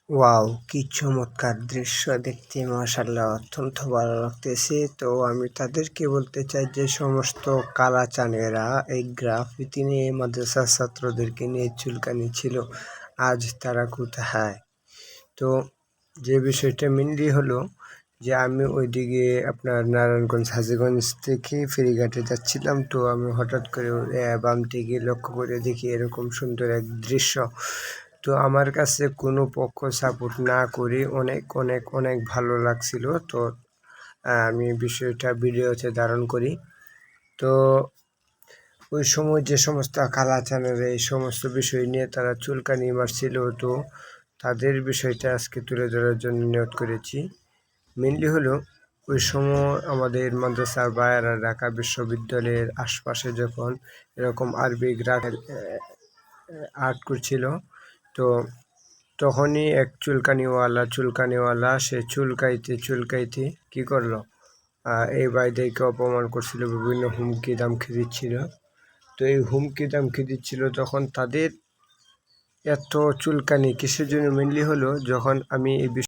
Wow! কি চমৎকার দৃশ্য দেখতে মাশাআল্লাহ অত্যন্ত ভালো লাগতেছে। তো আমি তাদেরকে বলতে চাই যে সমস্ত কালাচানেরা এই গ্রাফিতি নিয়ে মাদ্রাসার ছাত্রদেরকে নিয়ে চুলকানি ছিল, আজ তারা কোথায়? তো যে বিষয়টা মেইনলি হলো যে আমি ওইদিকে আপনার নারায়ণগঞ্জ হাজীগঞ্জ থেকে ফেরিঘাটে যাচ্ছিলাম। তো আমি হঠাৎ করে বাম দিকে লক্ষ্য করে দেখি এরকম সুন্দর এক দৃশ্য। তো আমার কাছে কোনো পক্ষ সাপোর্ট না করে অনেক ভালো লাগছিল। তো আমি বিষয়টা ভিডিওতে ধারণ করি। তো ওই সময় যে সমস্ত কালাচানেরা এই সমস্ত বিষয় নিয়ে তারা চুলকানি মারছিল, তো তাদের বিষয়টা আজকে তুলে ধরার জন্য নিয়ত করেছি। মেইনলি হলো ওই সময় আমাদের মাদ্রাসার ভাইয়েরা ঢাকা বিশ্ববিদ্যালয়ের আশপাশে যখন এরকম আরবি আর্ট করছিল, তো তখনই এক চুলকানিওয়ালা সে চুলকাইতে কি করলো, এই ভাইদেরকে অপমান করছিল, বিভিন্ন হুমকি দামকি দিচ্ছিল। তো এই হুমকি দামকি দিচ্ছিল তখন তাদের এত চুলকানি কিসের জন্য মেনলি হলো, যখন আমি এই